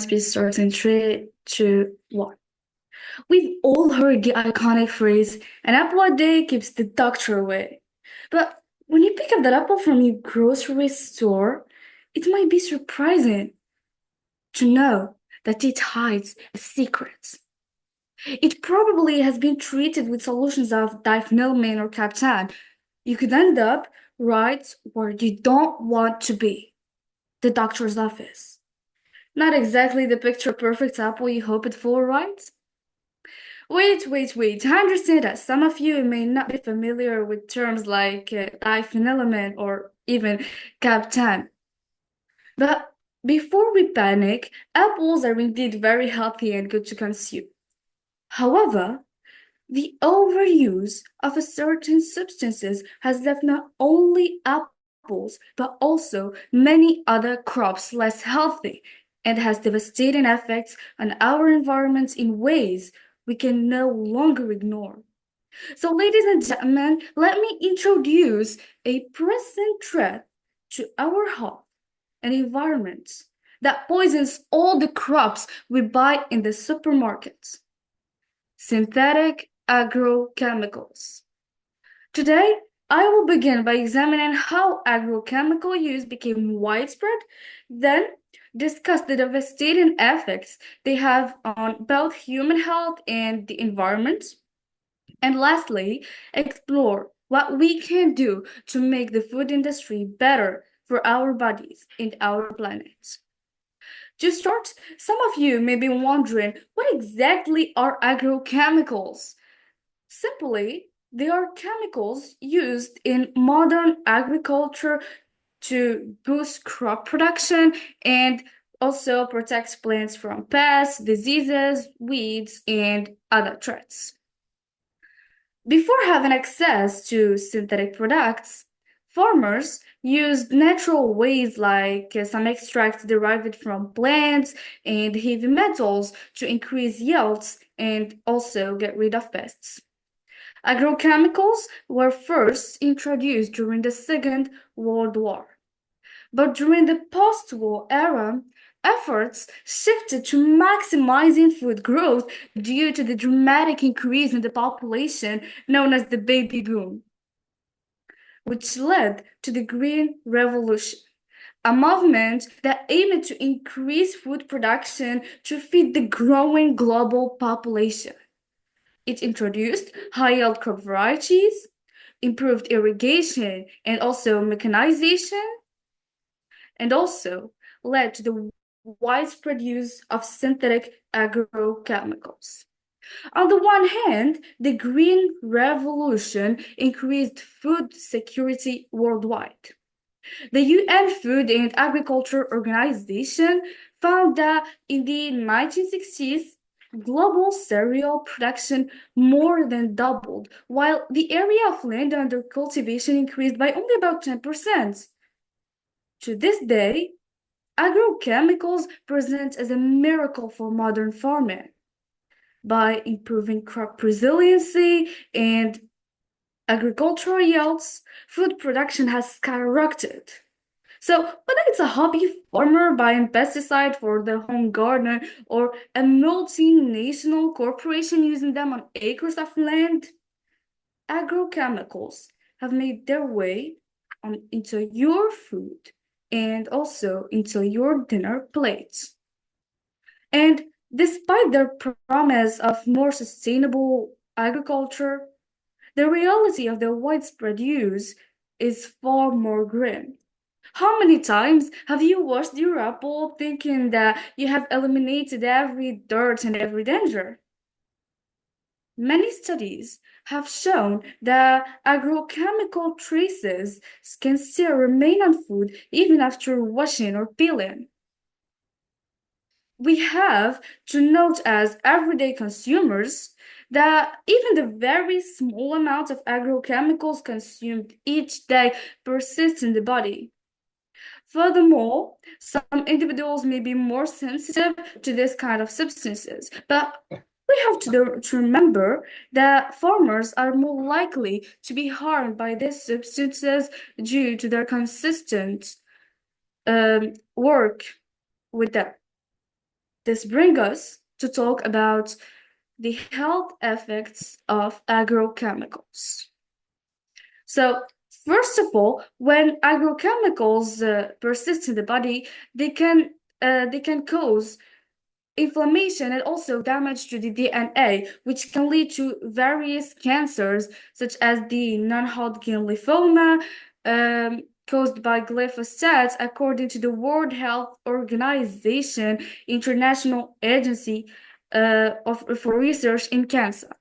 Speed starts in 3, 2, 1. We've all heard the iconic phrase, an apple a day keeps the doctor away. But when you pick up that apple from your grocery store, it might be surprising to know that it hides a secret. It probably has been treated with solutions of diphenhydramine or captan. You could end up right where you don't want to be, the doctor's office. Not exactly the picture-perfect apple you hoped for, right? Wait. I understand that some of you may not be familiar with terms like diphenhydramine or even captan. But before we panic, apples are indeed very healthy and good to consume. However, the overuse of a certain substances has left not only apples but also many other crops less healthy and has devastating effects on our environment in ways we can no longer ignore. So, ladies and gentlemen, let me introduce a present threat to our health and environment that poisons all the crops we buy in the supermarkets: synthetic agrochemicals. Today, I will begin by examining how agrochemical use became widespread, then discuss the devastating effects they have on both human health and the environment, and lastly, explore what we can do to make the food industry better for our bodies and our planet. To start, some of you may be wondering, what exactly are agrochemicals? Simply, they are chemicals used in modern agriculture to boost crop production and also protect plants from pests, diseases, weeds, and other threats. Before having access to synthetic products, farmers used natural ways like some extracts derived from plants and heavy metals to increase yields and also get rid of pests. Agrochemicals were first introduced during the Second World War, but during the post-war era, efforts shifted to maximizing food growth due to the dramatic increase in the population known as the baby boom, which led to the Green Revolution, a movement that aimed to increase food production to feed the growing global population. It introduced high-yield crop varieties, improved irrigation and also mechanization, and also led to the widespread use of synthetic agrochemicals. On the one hand, the Green Revolution increased food security worldwide. The UN Food and Agriculture Organization found that in the 1960s, global cereal production more than doubled, while the area of land under cultivation increased by only about 10%. To this day, agrochemicals present as a miracle for modern farming. By improving crop resiliency and agricultural yields, food production has skyrocketed. So whether it's a hobby farmer buying pesticide for their home garden or a multinational corporation using them on acres of land, agrochemicals have made their way into your food and also into your dinner plates. And despite their promise of more sustainable agriculture, the reality of their widespread use is far more grim. How many times have you washed your apple thinking that you have eliminated every dirt and every danger? Many studies have shown that agrochemical traces can still remain on food even after washing or peeling. We have to note as everyday consumers that even the very small amount of agrochemicals consumed each day persists in the body. Furthermore, some individuals may be more sensitive to this kind of substances, but we have to remember that farmers are more likely to be harmed by these substances due to their consistent work with them. This brings us to talk about the health effects of agrochemicals. So, first of all, when agrochemicals persist in the body, they can cause inflammation and also damage to the DNA, which can lead to various cancers, such as the non-Hodgkin lymphoma caused by glyphosate, according to the World Health Organization International Agency for Research in Cancer.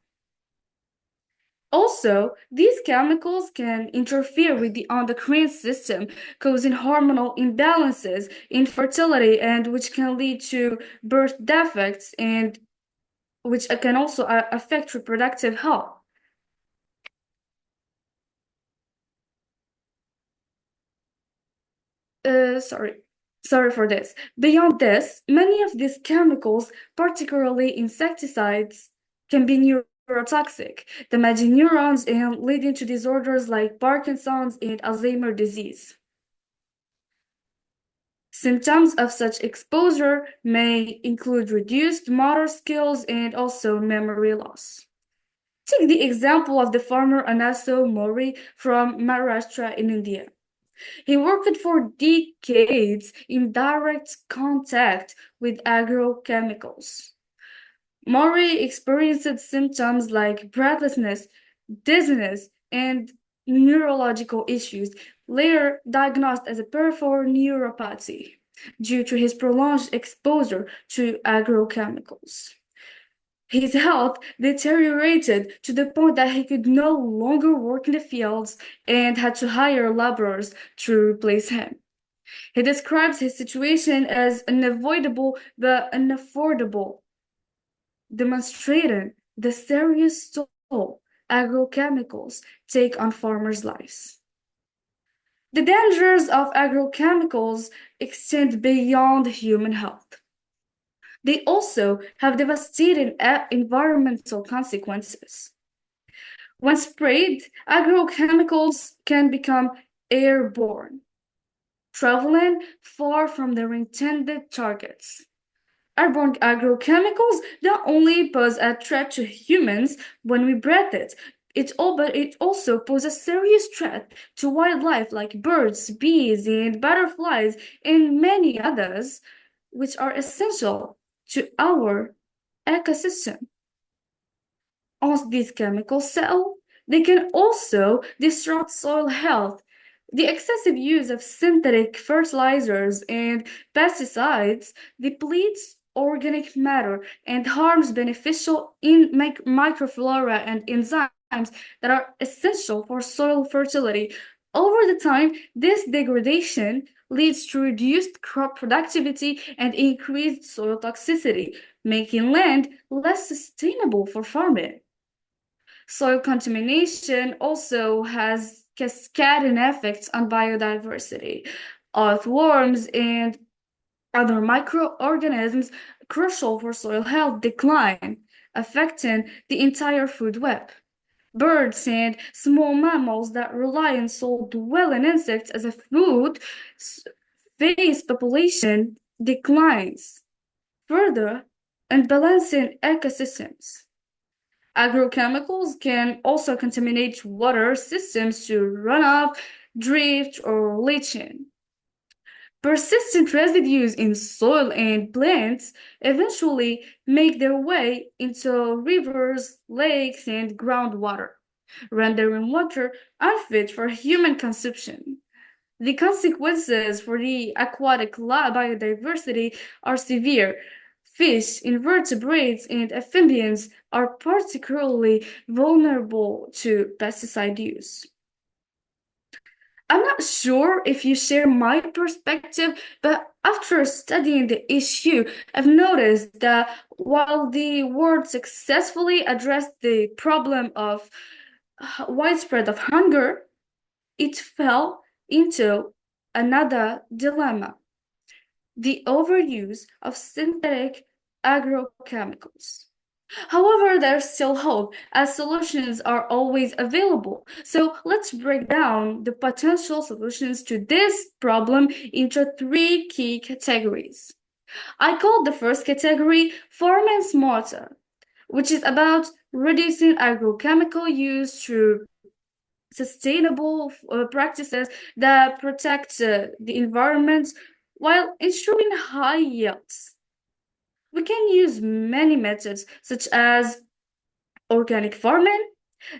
Also, these chemicals can interfere with the endocrine system, causing hormonal imbalances, infertility, and which can lead to birth defects and which can also affect reproductive health. Sorry for this. Beyond this, many of these chemicals, particularly insecticides, can be neurotoxic, damaging neurons and leading to disorders like Parkinson's and Alzheimer's disease. Symptoms of such exposure may include reduced motor skills and also memory loss. Take the example of the farmer Anaso Mori from Maharashtra in India. He worked for decades in direct contact with agrochemicals. Mori experienced symptoms like breathlessness, dizziness, and neurological issues, later diagnosed as a peripheral neuropathy due to his prolonged exposure to agrochemicals. His health deteriorated to the point that he could no longer work in the fields and had to hire laborers to replace him. He describes his situation as unavoidable but unaffordable, demonstrating the serious toll agrochemicals take on farmers' lives. The dangers of agrochemicals extend beyond human health. They also have devastating environmental consequences. When sprayed, agrochemicals can become airborne, traveling far from their intended targets. Airborne agrochemicals not only pose a threat to humans when we breathe but it also poses a serious threat to wildlife like birds, bees, and butterflies, and many others, which are essential to our ecosystem. Once these chemicals settle, they can also disrupt soil health. The excessive use of synthetic fertilizers and pesticides depletes organic matter and harms beneficial microflora and enzymes that are essential for soil fertility. Over the time, this degradation leads to reduced crop productivity and increased soil toxicity, making land less sustainable for farming. Soil contamination also has cascading effects on biodiversity. Earthworms and other microorganisms crucial for soil health decline, affecting the entire food web. Birds and small mammals that rely on soil-dwelling insects as a food face population declines, further unbalancing ecosystems. Agrochemicals can also contaminate water systems through runoff, drift, or leaching. Persistent residues in soil and plants eventually make their way into rivers, lakes, and groundwater, rendering water unfit for human consumption. The consequences for the aquatic biodiversity are severe. Fish, invertebrates, and amphibians are particularly vulnerable to pesticide use. I'm not sure if you share my perspective, but after studying the issue, I've noticed that while the world successfully addressed the problem of widespread of hunger, it fell into another dilemma: the overuse of synthetic agrochemicals. However, there's still hope, as solutions are always available. So let's break down the potential solutions to this problem into three key categories. I call the first category farming smarter, which is about reducing agrochemical use through sustainable practices that protect the environment while ensuring high yields. We can use many methods, such as organic farming,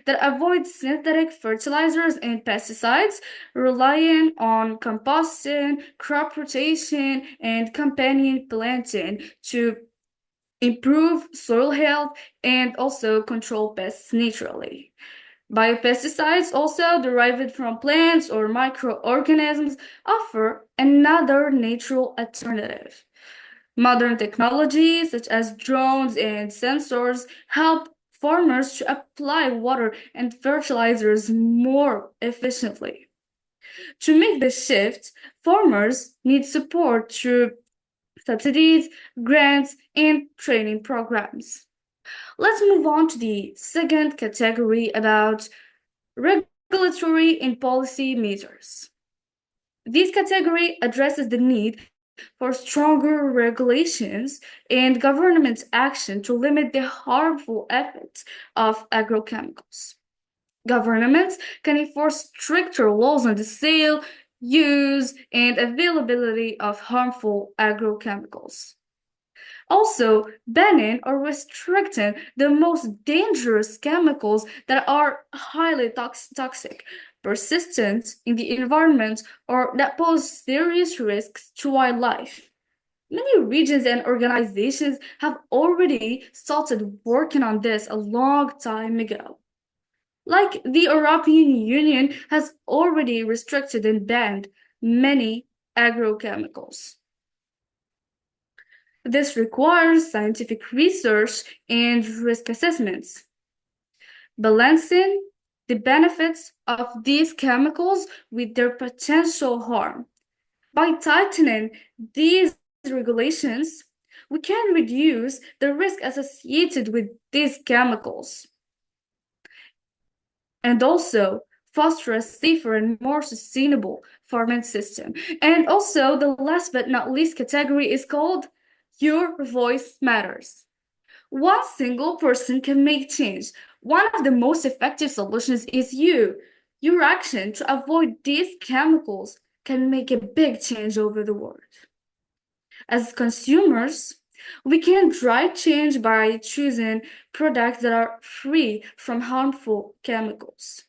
that avoid synthetic fertilizers and pesticides, relying on composting, crop rotation, and companion planting to improve soil health and also control pests naturally. Biopesticides, also derived from plants or microorganisms, offer another natural alternative. Modern technologies such as drones and sensors help farmers to apply water and fertilizers more efficiently. To make this shift, farmers need support through subsidies, grants, and training programs. Let's move on to the second category about regulatory and policy measures. This category addresses the need for stronger regulations and government action to limit the harmful effects of agrochemicals. Governments can enforce stricter laws on the sale, use, and availability of harmful agrochemicals. Also, banning or restricting the most dangerous chemicals that are highly toxic, persistent in the environment, or that pose serious risks to wildlife. Many regions and organizations have already started working on this a long time ago. Like the European Union has already restricted and banned many agrochemicals. This requires scientific research and risk assessments. Balancing the benefits of these chemicals with their potential harm. By tightening these regulations, we can reduce the risk associated with these chemicals and also foster a safer and more sustainable farming system. And also, the last but not least category is called Your Voice Matters. One single person can make change. One of the most effective solutions is you. Your action to avoid these chemicals can make a big change over the world. As consumers, we can drive change by choosing products that are free from harmful chemicals.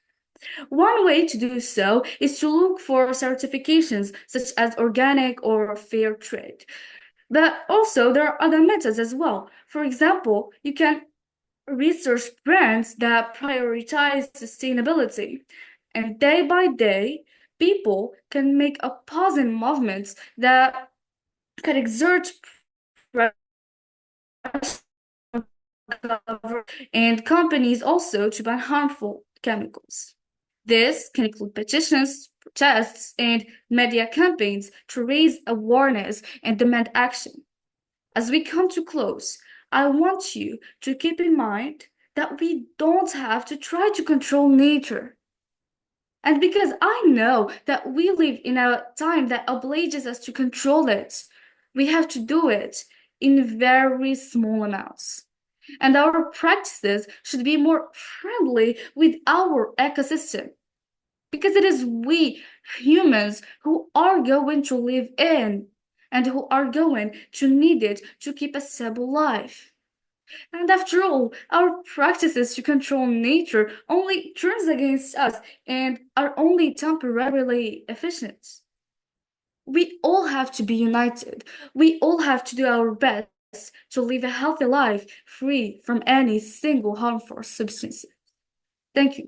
One way to do so is to look for certifications such as organic or fair trade. But also, there are other methods as well. For example, you can research brands that prioritize sustainability. And day by day, people can make opposing movements that can exert pressure on government and companies also to ban harmful chemicals. This can include petitions, protests, and media campaigns to raise awareness and demand action. As we come to close, I want you to keep in mind that we don't have to try to control nature. And because I know that we live in a time that obliges us to control it, we have to do it in very small amounts. And our practices should be more friendly with our ecosystem. Because it is we humans who are going to live in and who are going to need it to keep a stable life. And after all, our practices to control nature only turns against us and are only temporarily efficient. We all have to be united. We all have to do our best to live a healthy life free from any single harmful substance. Thank you.